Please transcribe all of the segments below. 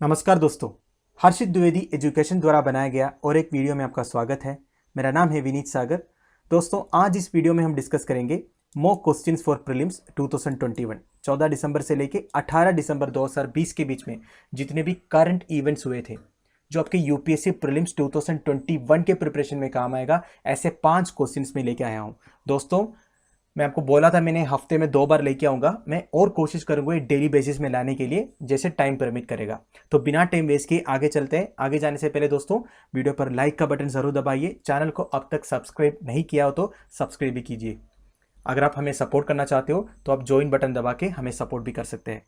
नमस्कार दोस्तों, हर्षित द्विवेदी एजुकेशन द्वारा बनाया गया और एक वीडियो में आपका स्वागत है। मेरा नाम है विनीत सागर। दोस्तों, आज इस वीडियो में हम डिस्कस करेंगे मॉक क्वेश्चंस फॉर प्रीलिम्स 2021 14 दिसंबर से लेके 18 दिसंबर 2020 के बीच में जितने भी करंट इवेंट्स हुए थे जो आपके यूपीएससी प्रीलिम्स 2021 के प्रिपरेशन में काम आएगा, ऐसे 5 क्वेश्चंस में लेके आया हूँ। दोस्तों, मैं आपको बोला था मैंने हफ्ते में 2 बार लेके आऊँगा, मैं और कोशिश करूँगा ये डेली बेसिस में लाने के लिए जैसे टाइम परमिट करेगा। तो बिना टाइम वेस्ट किए आगे चलते हैं। आगे जाने से पहले दोस्तों, वीडियो पर लाइक का बटन ज़रूर दबाइए। चैनल को अब तक सब्सक्राइब नहीं किया हो तो सब्सक्राइब भी कीजिए। अगर आप हमें सपोर्ट करना चाहते हो तो आप ज्वाइन बटन दबा के हमें सपोर्ट भी कर सकते हैं।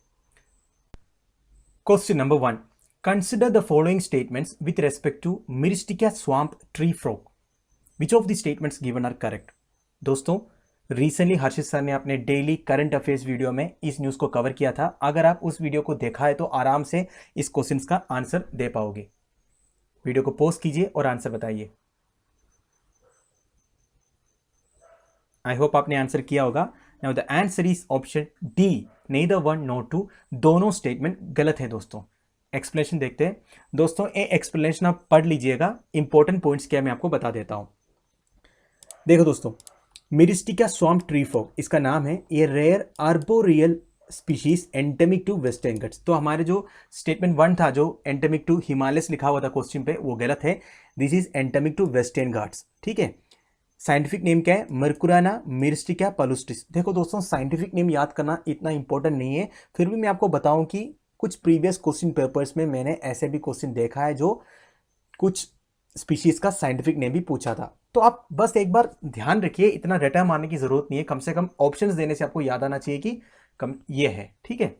Question number 1, consider the following statements with respect to myristica swamp tree frog. Which of the statements given are correct. दोस्तों, रिसेंटली हर्षित सर ने अपने डेली करंट अफेयर्स वीडियो में इस न्यूज़ को कवर किया था। अगर आप उस वीडियो को देखा है तो आराम से इस क्वेश्चंस का आंसर दे पाओगे। वीडियो को पॉज कीजिए और आंसर बताइए। आई होप आपने आंसर किया होगा। Now the answer is option D, neither one not two. दोनों स्टेटमेंट गलत है दोस्तों। एक्सप्लेनेशन देखते हैं। दोस्तों, ये एक्सप्लेनेशन आप पढ़ लीजिएगा। इंपॉर्टेंट पॉइंट्स क्या मैं आपको बता देता हूं। देखो दोस्तों, मिरिस्टिका स्वैम्प ट्री फ्रॉग इसका नाम है। ये rare arboreal species endemic to Western Ghats. तो हमारे जो स्टेटमेंट 1 था, जो एंडेमिक टू हिमालयस लिखा हुआ था क्वेश्चन पे, वो गलत है। This is endemic to Western Ghats. ठीक है। साइंटिफिक नेम क्या है? Mercurana myristica palustris. देखो दोस्तों, साइंटिफिक नेम याद करना इतना इंपॉर्टेंट नहीं है, फिर भी मैं आपको बताऊं कि कुछ प्रीवियस क्वेश्चन पेपर्स में मैंने ऐसे भी क्वेश्चन देखा है जो कुछ स्पीशीज का साइंटिफिक नेम भी पूछा था। तो आप बस एक बार ध्यान रखिए, इतना रटा मारने की जरूरत नहीं है। कम से कम ऑप्शंस देने से आपको याद आना चाहिए कि कम ये है। ठीक है।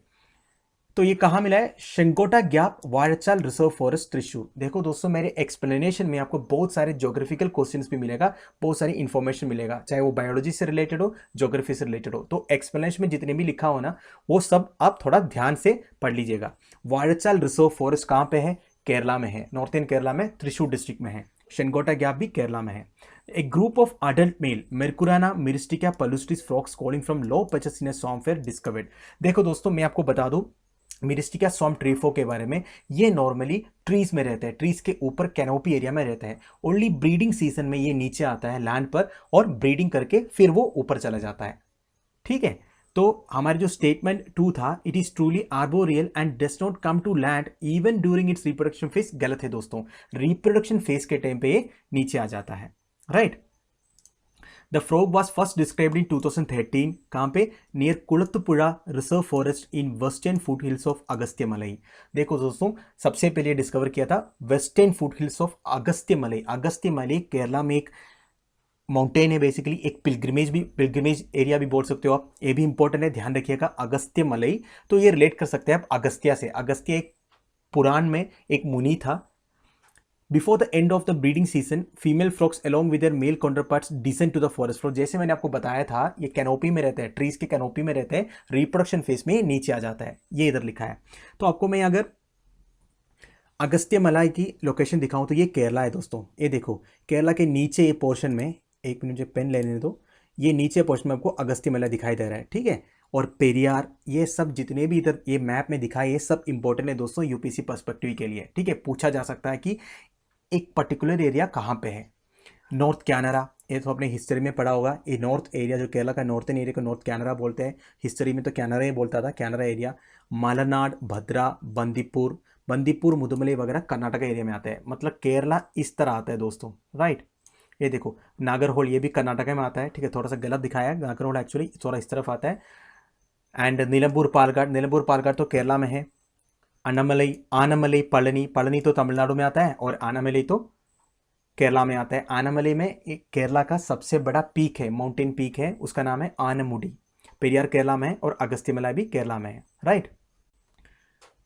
तो ये कहाँ मिला है? शेंगोटा गैप वायरचाल रिजर्व फॉरेस्ट त्रिशूर। देखो दोस्तों, मेरे एक्सप्लेनेशन में आपको बहुत सारे ज्योग्राफिकल क्वेश्चंस भी मिलेगा, बहुत सारी इंफॉर्मेशन मिलेगा, चाहे वो बायोलॉजी से रिलेटेड हो, ज्योग्राफी से रिलेटेड हो। तो एक्सप्लेनेशन में जितने भी लिखा हो ना, वो सब आप थोड़ा ध्यान से पढ़ लीजिएगा। वायरचाल रिजर्व फॉरेस्ट कहाँ पे है? केरला में है, नॉर्थन केरला में, त्रिशूर डिस्ट्रिक्ट में है। शेंगोटा गैप भी केरला में है। A group of adult male Mercurana myristica palustris frogs calling from low perches in a swamp were discovered। देखो दोस्तों, मैं आपको बता दूं मिरिस्टिका स्वैम्प ट्री फ्रॉग के बारे में। ये नॉर्मली ट्रीज में रहते हैं, ट्रीज के ऊपर कैनोपी एरिया में रहते हैं। ओनली ब्रीडिंग सीजन में ये नीचे आता है लैंड पर और ब्रीडिंग करके फिर वो ऊपर चला जाता है। ठीक है। तो हमारे जो स्टेटमेंट 2 था, it is truly arboreal and does not come to land even during its reproduction phase, गलत है दोस्तों। रिप्रोडक्शन फेज के टाइम पे ये नीचे आ जाता है। Right. The frog was first described in 2013। कहाँ पे? Near Kulathupuzha reserve forest in western foot hills of Agasthya Malai. देखो दोस्तों, सबसे पहले डिस्कवर किया था western foot hills of Agasthya Malai. Agasthya मलई केरला में एक माउंटेन है, बेसिकली एक पिलग्रिमेज एरिया भी बोल सकते हो आप। ये भी इंपॉर्टेंट है, ध्यान रखिएगा। अगस्त्य मलई, तो ये रिलेट कर सकते हैं आप अगस्त्य से। अगस्त्य एक पुराण में एक मुनि था। Before the end of the breeding season female frogs along with their male counterparts descend to the forest floor. जैसे मैंने आपको बताया था, ये कैनोपी में रहते हैं, ट्रीज के कैनोपी में रहते हैं, रिप्रोडक्शन फेज में नीचे आ जाता है। ये इधर लिखा है। तो आपको मैं अगर अगस्त्य मलाई की लोकेशन दिखाऊं तो ये केरला है दोस्तों। ये देखो, केरला के नीचे ये पोर्शन में, एक मिनट मुझे पेन लेने दो, ये नीचे पोर्शन में आपको अगस्त्य मलाई दिखाई दे रहा है। ठीक है। और पेरियार, ये सब जितने भी इधर ये मैप में दिखाए, ये सब इंपॉर्टेंट है दोस्तों यूपीसी पर्सपेक्टिव के लिए। ठीक है। पूछा जा सकता है कि एक पर्टिकुलर एरिया कहाँ पे है। नॉर्थ कैनरा, ये तो आपने हिस्ट्री में पढ़ा होगा। ये नॉर्थ एरिया जो केरला का नॉर्थन एरिया को नॉर्थ कैनरा बोलते हैं। हिस्ट्री में तो कैनरा ही बोलता था, कैनरा एरिया। मालानाड, भद्रा, बंदीपुर, बंदीपुर मुदुमलाई वगैरह कर्नाटक एरिया में आते हैं। मतलब केरला इस तरह आता है दोस्तों। राइट। ये देखो नागरहोल, ये भी कर्नाटक में आता है। ठीक है। थोड़ा सा गलत दिखाया है, नागरहोल एक्चुअली थोड़ा इस तरफ आता है। एंड नीलमपुर पालघाट, नीलमपुर पालघाट तो केरला में है। अनामलई, आनामलई, पळनी, पळनी तो तमिलनाडु में आता है और आनामलई तो केरला में आता है। आनामलई में एक केरला का सबसे बड़ा पीक है, माउंटेन पीक है, उसका नाम है आनमुडी। पेरियार केरला में है और अगस्त्यमलाई भी केरला में है। Right.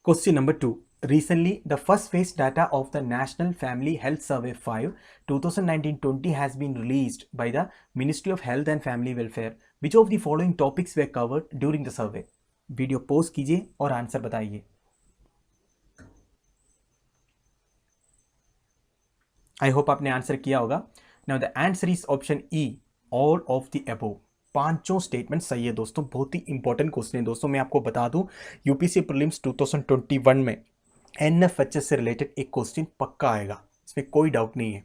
Question number 2, recently the first phase data of the National Family Health Survey 5 2019-20 has been released by the Ministry of Health and Family Welfare. Which of the following topics were covered during the survey? Video pause कीजिए और answer बताइए। I hope आपने answer किया होगा। Now the answer is option E, all of the above. पांचों statement सही है दोस्तों। बहुत ही इंपॉर्टेंट क्वेश्चन है दोस्तों। मैं आपको बता दूं, यूपीसी प्रीलिम्स 2021 में एनएफएचएस से रिलेटेड एक क्वेश्चन पक्का आएगा, इसमें कोई डाउट नहीं है।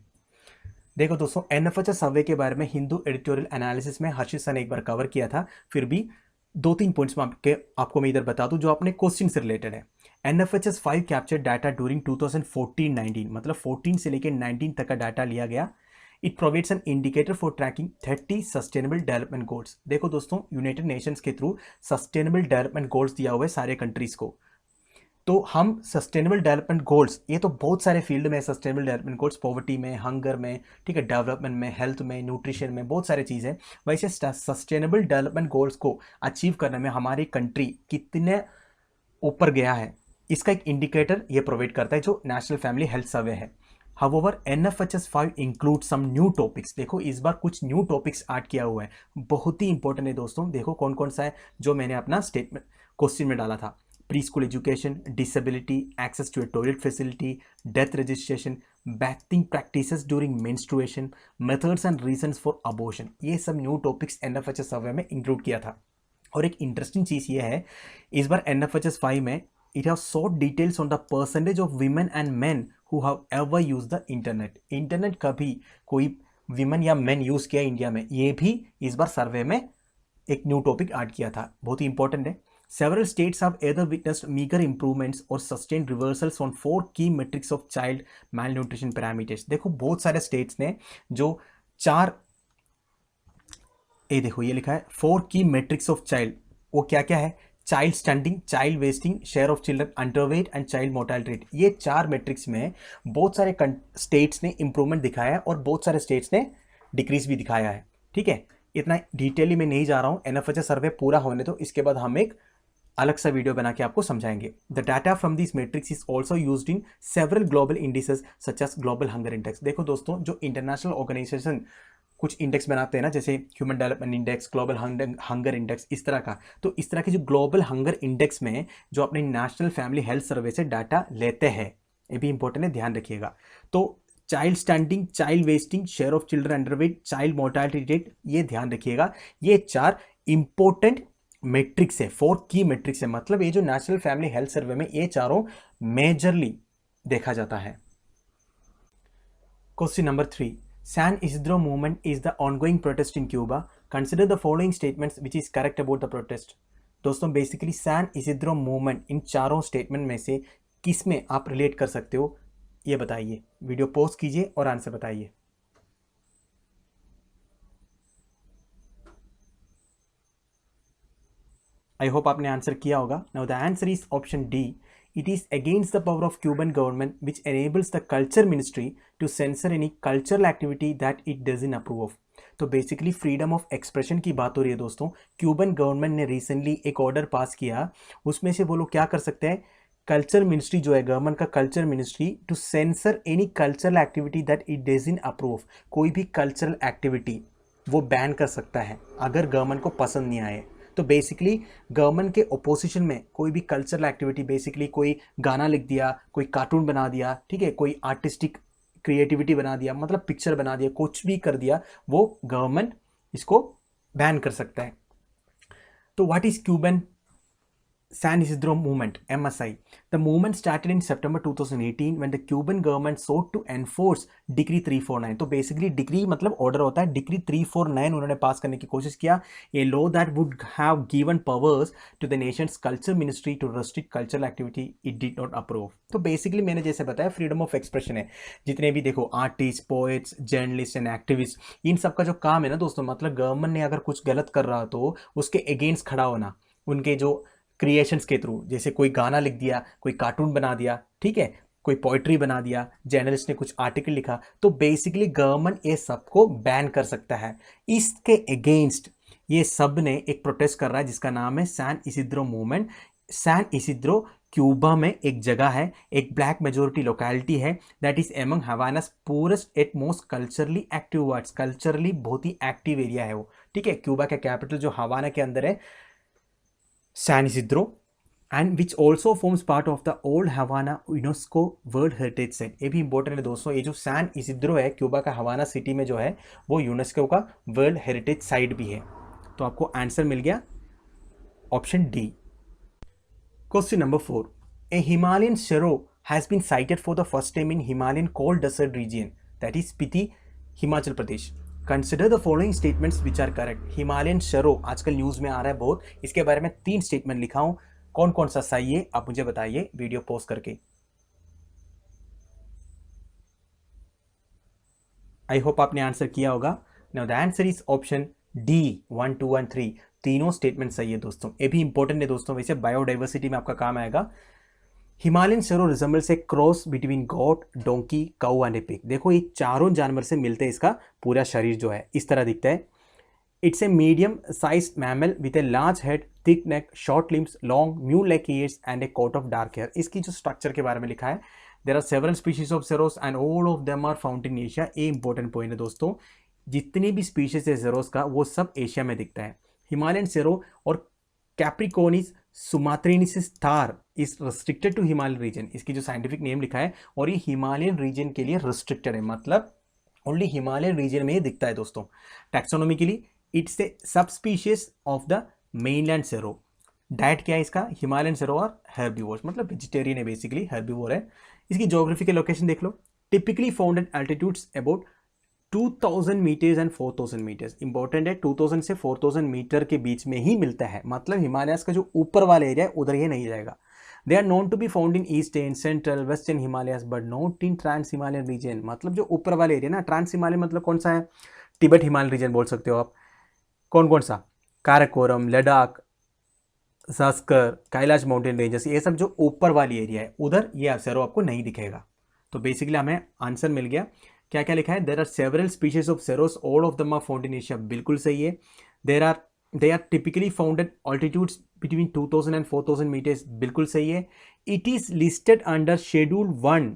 देखो दोस्तों, एनएफएचएस सर्वे के बारे में हिंदू एडिटोरियल एनालिसिस में हर्षित सर ने एक बार कवर किया था, फिर भी 2-3 पॉइंट्स में आपको मैं इधर बता दूं जो अपने क्वेश्चन से रिलेटेड है। एनएफएचएस 5 कैप्चर डाटा ड्यूरिंग 2014-19, मतलब 14 से लेकर 19 तक का डाटा लिया गया। It provides an indicator for tracking 30 sustainable development goals. देखो दोस्तों, यूनाइटेड नेशंस के थ्रू सस्टेनेबल डेवलपमेंट गोल्स दिया हुआ है सारे कंट्रीज को। तो हम सस्टेनेबल डेवलपमेंट गोल्स, ये तो बहुत सारे फील्ड में सस्टेनेबल डेवलपमेंट गोल्स, पॉवर्टी में, हंगर में, ठीक है, डेवलपमेंट में, हेल्थ में, न्यूट्रिशन में, बहुत सारे चीज़ें। वैसे सस्टेनेबल डेवलपमेंट गोल्स को अचीव करने में हमारी कंट्री कितने ऊपर गया है, इसका एक इंडिकेटर ये प्रोवाइड करता है जो नेशनल फैमिली हेल्थ सर्वे है। However, NFHS 5 include some new topics। देखो इस बार कुछ न्यू टॉपिक्स ऐड किया हुआ है, बहुत ही इंपॉर्टेंट है दोस्तों। देखो कौन कौन सा है जो मैंने अपना स्टेटमेंट क्वेश्चन में डाला था। Pre school education, disability, access to a toilet facility, death registration, bathing practices during menstruation, methods and reasons for abortion, ये सब न्यू टॉपिक्स NFHS सर्वे में इंक्लूड किया था। और एक इंटरेस्टिंग चीज़ ये है, इस बार NFHS 5 में it has sought details on the percentage of women and men who have ever used the internet। Internet कभी कोई विमेन या मेन यूज किया इंडिया में, ये भी इस बार सर्वे में एक न्यू टॉपिक ऐड किया था, बहुत ही इंपॉर्टेंट है। Several states have either witnessed meager improvements or sustained reversals on 4 key metrics of child malnutrition parameters। देखो बहुत सारे स्टेट्स ने जो चार, ये देखो ये लिखा है 4 key metrics of child, वो क्या क्या है? Child stunting, child wasting, share of children underweight and child mortality rate. ये 4 मैट्रिक्स में बहुत सारे स्टेट्स ने इंप्रूवमेंट दिखाया है और बहुत सारे स्टेट्स ने डिक्रीज भी दिखाया है। ठीक है, इतना डिटेली में नहीं जा रहा हूँ, एनएफएचएस सर्वे पूरा होने तो इसके बाद हम एक अलग सा वीडियो बना के आपको समझाएंगे। The data from this matrix is also used in several global indices such as Global Hunger Index. देखो दोस्तों, जो इंटरनेशनल ऑर्गेनाइजेशन कुछ इंडेक्स बनाते हैं ना, जैसे human development index, global Hunger index, इस तरह का, तो इस तरह के जो ग्लोबल हंगर इंडेक्स में जो अपने नेशनल फैमिली हेल्थ सर्वे से डाटा लेते हैं, ये भी इंपॉर्टेंट है, ध्यान रखिएगा। तो child stunting, child wasting, share of children underweight, child mortality rate, ये ध्यान रखिएगा। ये 4 इंपॉर्टेंट मैट्रिक्स है, 4 की मैट्रिक्स है, मतलब ये जो नेशनल फैमिली हेल्थ सर्वे में ये चारों मेजरली देखा जाता है। Question number 3, San Isidro movement is the ongoing protest in Cuba. Consider the following statements which is correct about the protest। दोस्तों basically San Isidro movement in चारों statement में से किस में आप रिलेट कर सकते हो, ये बताइए। वीडियो पॉज कीजिए और आंसर बताइए। आई होप आपने आंसर किया होगा। Now the answer is option D. It is against the power of Cuban government which enables the culture ministry to censor any cultural activity that it doesn't approve of। तो basically freedom of expression की बात हो रही है दोस्तों। Cuban government ने recently एक order pass किया, उसमें से वो लोग क्या कर सकते हैं, कल्चर मिनिस्ट्री जो है गवर्नमेंट का culture ministry, to sensor any cultural activity that it doesn't approve. कोई भी कल्चरल एक्टिविटी वो बैन कर सकता है अगर गवर्नमेंट को पसंद नहीं आए। तो बेसिकली गवर्नमेंट के ओपोजिशन में कोई भी कल्चरल एक्टिविटी, बेसिकली कोई गाना लिख दिया, कोई कार्टून बना दिया, ठीक है, कोई आर्टिस्टिक क्रिएटिविटी बना दिया, मतलब पिक्चर बना दिया, कुछ भी कर दिया, वो गवर्नमेंट इसको बैन कर सकता है। तो what is Cuban San Isidro movement, MSI? The movement started in September 2018 when the Cuban government sought to enforce Decree 349। तो बेसिकली डिक्री मतलब ऑर्डर होता है, डिक्री 349 उन्होंने पास करने की कोशिश किया, a law that would have given powers to the nation's culture ministry to restrict cultural activity it did not approve. तो बेसिकली मैंने जैसे बताया फ्रीडम ऑफ एक्सप्रेशन है, जितने भी देखो artist, poets, journalist and activist, इन सब का जो काम है ना दोस्तों, मतलब गवर्नमेंट ने अगर कुछ गलत कर रहा तो उसके अगेंस्ट खड़ा होना, उनके जो क्रिएशंस के थ्रू, जैसे कोई गाना लिख दिया, कोई कार्टून बना दिया, ठीक है, कोई पोइट्री बना दिया, जर्नलिस्ट ने कुछ आर्टिकल लिखा, तो बेसिकली गवर्नमेंट ये सबको बैन कर सकता है। इसके अगेंस्ट ये सब ने एक प्रोटेस्ट कर रहा है जिसका नाम है San Isidro movement. San Isidro Cuba में एक जगह है, एक ब्लैक मेजोरिटी लोकेलिटी है, that is among Havana's poorest at most culturally active words. Culturally बहुत ही एक्टिव एरिया है वो, ठीक है। क्यूबा का कैपिटल जो हवाना के अंदर है, San Isidro, and which also forms part of the Old Havana UNESCO World Heritage Site। ये भी इंपॉर्टेंट है दोस्तों, ये जो सैन इसिद्रो है क्यूबा का हवाना सिटी में जो है वो यूनेस्को का वर्ल्ड हेरिटेज साइट भी है। तो आपको आंसर मिल गया option D. Question number 4, a Himalayan serow has been cited for the first time in Himalayan cold desert region, that is Spiti, Himachal Pradesh. Consider the following statements which are correct. Himalayan serow आजकल news में आ रहा है बहुत, इसके बारे में 3 statement लिखा हूं, कौन कौन सा सही है आप मुझे बताइए वीडियो पॉज करके. आई होप आपने आंसर किया होगा. Now the answer is option D 1, 2 and 3. तीनों स्टेटमेंट सही है दोस्तों. ये भी इंपॉर्टेंट है दोस्तों, वैसे बायोडाइवर्सिटी में आपका काम आएगा. Himalayan serow resembles a cross between goat, donkey, cow and a pig. देखो ये चारों जानवर से मिलते हैं, इसका पूरा शरीर जो है इस तरह दिखता है. It's a medium size mammal with a large head, thick neck, short limbs, long mule like ears and a coat of dark hair. इसकी जो स्ट्रक्चर के बारे में लिखा है, there are several species of serows and all of them are found in Asia. ये important point है दोस्तों, जितनी भी स्पीशीज है सेरोस का वो सब एशिया में दिखता है. हिमालयन सेरो और Capricornis sumatraensis thar is restricted to Himalayan region. इसकी जो साइंटिफिक नेम लिखा है, और ये हिमालयन रीजन के लिए रिस्ट्रिक्टेड है, मतलब ओनली हिमालयन रीजन में ही दिखता है दोस्तों. टैक्सोनॉमिकली it's a subspecies of the mainland serow. Diet क्या है इसका, हिमालयन सेरो और हर्बीवोर्स, मतलब वेजिटेरियन है बेसिकली, हर्बीवोर है. इसकी ज्योग्राफिकल लोकेशन देख लो. Typically found at altitudes about 2000 meters and 4000 meters. Important है, 2000 से 4000 मीटर के बीच में ही मिलता है, मतलब हिमालयस का जो ऊपर वाला एरिया है उधर ये नहीं जाएगा. They are known to be found in eastern, central, western Himalayas but not in trans Himalayan region. मतलब जो ऊपर वाला एरिया ना, ट्रांस हिमालयन मतलब कौन सा है, तिब्बत हिमालयन रीजन बोल सकते हो आप. कौन कौन सा, काराकोरम, लद्दाख, सस्कर, कैलाश माउंटेन रेंजेस, ये सब जो ऊपर वाली एरिया है उधर ये सेरो आपको नहीं दिखेगा. तो बेसिकली हमें आंसर मिल गया. क्या क्या लिखा है, there are several species of serows, all of them are found in Asia, बिल्कुल सही है. They are typically found at altitudes between 2000 and 4000 meters, बिल्कुल सही है. It is listed under schedule 1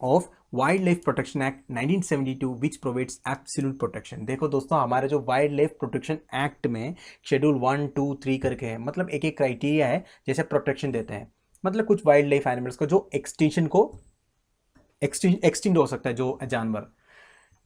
of wildlife protection act 1972 which provides absolute protection. देखो दोस्तों, हमारे जो वाइल्ड लाइफ प्रोटेक्शन एक्ट में शेड्यूल 1, 2, 3 करके है, मतलब एक एक क्राइटेरिया है जैसे प्रोटेक्शन देते हैं. मतलब कुछ वाइल्ड लाइफ एनिमल्स को जो एक्सटिंक्शन को एक्सटिंक्ट हो सकता है जो जानवर.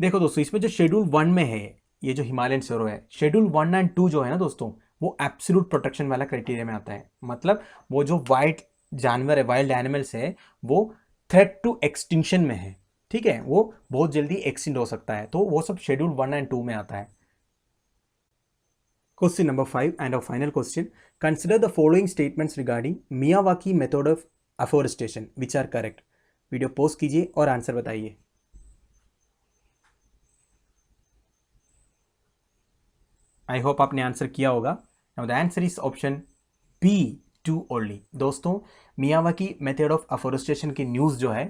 देखो दोस्तों, इसमें जो शेड्यूल 1 में है ये जो हिमालयन सेरो है, शेड्यूल 1 एंड 2 जो है ना दोस्तों, वो एब्सोल्यूट प्रोटेक्शन वाला क्राइटेरिया में आता है. मतलब वो जो वाइल्ड जानवर है, वाइल्ड एनिमल्स है, वो थ्रेट टू एक्सटिंक्शन में है. ठीक है, वो बहुत जल्दी एक्सटिंक्ट हो सकता है, तो वो सब शेड्यूल 1 एंड 2 में आता है. Question number 5 and a final question. Consider the following statements regarding Miyawaki method of afforestation which are correct. Video post कीजिए और आंसर बताइए. आई होप आपने आंसर किया होगा. Now the answer is option B 2 only. दोस्तों, Miyawaki method of afforestation की news जो है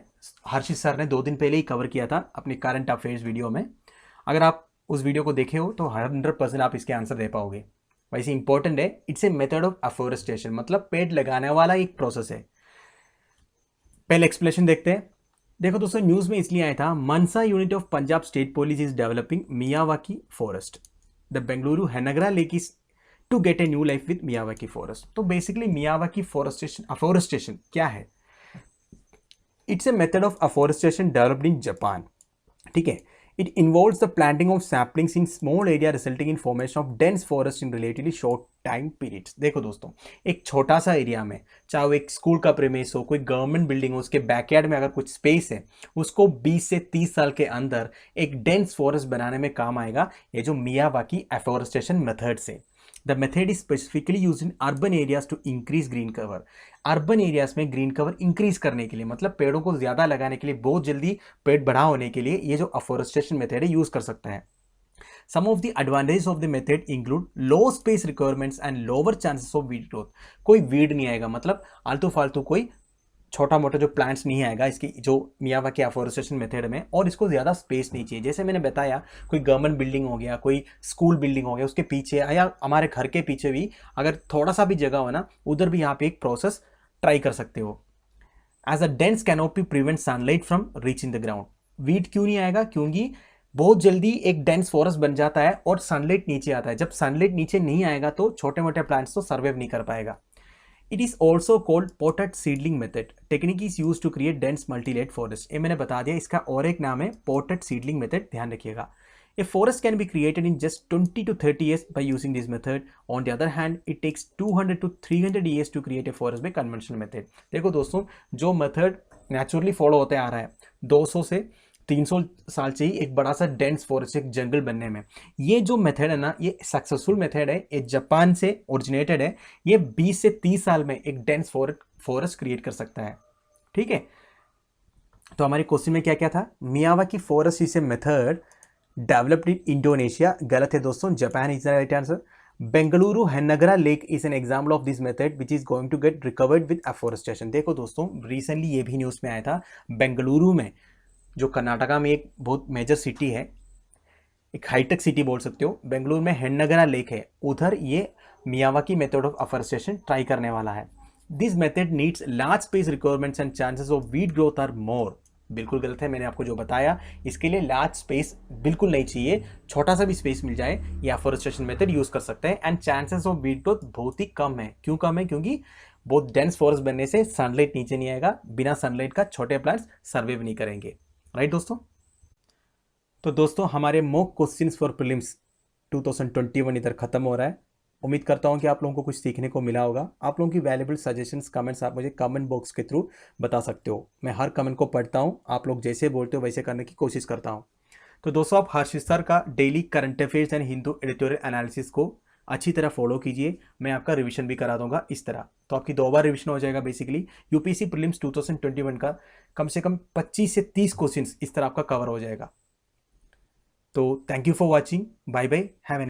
हर्षित सर ने 2 दिन पहले ही कवर किया था अपने करंट अफेयर्स वीडियो में. अगर आप उस वीडियो को देखे हो तो 100% आप इसके आंसर दे पाओगे. वैसे इंपॉर्टेंट है, it's a method of afforestation, मतलब पेड़ लगाने वाला एक प्रोसेस है. पहले एक्सप्लेनेशन देखते हैं. देखो दोस्तों, न्यूज़ में इसलिए आया था, Mansa unit of Punjab state police is developing Miyawaki forest. The Bengaluru Hennagara lake is to get a new life with Miyawaki forest. तो बेसिकली मियावाकी अफोरेस्टेशन क्या है, it's a method of afforestation developed in Japan. ठीक है, it involves the planting of saplings in small area resulting in formation of dense forest in relatively short time periods. देखो दोस्तों, एक छोटा सा area में, चाहे वो एक स्कूल का प्रीमिस हो, कोई गवर्नमेंट बिल्डिंग हो, उसके बैकयार्ड में अगर कुछ स्पेस है, उसको 20 से 30 साल के अंदर एक डेंस फॉरेस्ट बनाने में काम आएगा ये जो मियावाकी एफोरेस्टेशन मेथड से. The method is specifically use in urban areas to increase green cover. Urban areas में ग्रीन कवर इंक्रीज करने के लिए, मतलब पेड़ों को ज़्यादा लगाने के लिए, बहुत जल्दी पेड़ बड़ा होने के लिए ये जो अफोरेस्टेशन मेथड है यूज़ कर सकता है. Some of the advantages of the method include low space requirements and lower chances of weed growth. कोई वीड नहीं आएगा, मतलब आलतू फालतू कोई छोटा मोटा जो प्लांट्स नहीं आएगा इसकी जो मियावाकी अफोरेस्टेशन मेथड में, और इसको ज़्यादा स्पेस नहीं चाहिए. जैसे मैंने बताया, कोई गवर्नमेंट बिल्डिंग हो गया, कोई स्कूल बिल्डिंग हो गया, उसके पीछे या हमारे घर के पीछे भी अगर थोड़ा सा भी जगह हो ना, उधर भी यहाँ पे एक प्रोसेस ट्राई कर सकते हो. As a dense canopy prevent sunlight from reaching the ground. Weed क्यों नहीं आएगा, क्योंकि बहुत जल्दी एक डेंस फॉरेस्ट बन जाता है और सनलाइट नीचे आता है. जब सनलाइट नीचे नहीं आएगा तो छोटे मोटे प्लांट्स तो सर्वाइव नहीं कर पाएगा. It is also called potted seedling method. Technique is use to create dense multilayer forest. ये मैंने बता दिया, इसका और एक नाम है पोटेड सीडलिंग मेथड, ध्यान रखिएगा. A forest can be created in just 20 to 30 years by using this method. On the other hand, it takes 200 to 300 years to create a forest by conventional method. देखो दोस्तों, जो method naturally follow होते आ रहा है 200 से 300 साल से ही एक बड़ा सा डेंस फॉरेस्ट, एक जंगल बनने में, ये जो मेथड है ना, ये सक्सेसफुल मेथड है, ये जापान से ओरिजिनेटेड है। ये 20 से 30 साल में एक डेंस फॉरेस्ट क्रिएट कर सकता है। ठीक है, तो हमारे क्वेश्चन में क्या क्या था? Miyawaki forest is a method developed in Indonesia. गलत है दोस्तों, Japan is the right answer. Bengaluru Hennagara lake is an example of this method which is going to get recovered with afforestation. देखो दोस्तों, रिसेंटली ये भी न्यूज़ में आया था, बेंगलुरु में, जो कर्नाटका में एक बहुत मेजर सिटी है, एक हाईटेक सिटी बोल सकते हो, बेंगलुरु में हेन्नगरा लेक है, उधर ये Miyawaki method of afforestation try करने वाला है। This method needs large space requirements and chances of weed growth are more. बिल्कुल गलत है, मैंने आपको जो बताया, इसके लिए लार्ज स्पेस बिल्कुल नहीं चाहिए, छोटा सा भी स्पेस मिल जाए ये एफोरेस्टेशन मेथड यूज कर सकते हैं। And chances of weed growth बहुत ही कम है। क्यों कम है? क्योंकि बहुत डेंस फॉरेस्ट बनने से सनलाइट नीचे नहीं आएगा, बिना सनलाइट का छोटे प्लांट्स सर्वाइव नहीं करेंगे। राइट दोस्तों, तो दोस्तों हमारे मॉक क्वेश्चंस फॉर प्रीलिम्स 2021 इधर खत्म हो रहा है। उम्मीद करता हूं कि आप लोगों को कुछ सीखने को मिला होगा। आप लोगों की वैल्यूएबल सजेशंस, कमेंट्स आप मुझे कमेंट बॉक्स के थ्रू बता सकते हो। मैं हर कमेंट को पढ़ता हूं, आप लोग जैसे बोलते हो वैसे करने की कोशिश करता हूं। तो दोस्तों, आप हर्षित सर का daily current affairs and Hindu editorial analysis को अच्छी तरह फॉलो कीजिए। मैं आपका रिवीजन भी करा दूंगा इस तरह, तो आपकी 2 बार रिवीजन हो जाएगा। बेसिकली यूपीएससी प्रीलिम्स 2021 का कम से कम 25 से 30 क्वेश्चन इस तरह आपका कवर हो जाएगा। तो thank you for watching, bye bye, have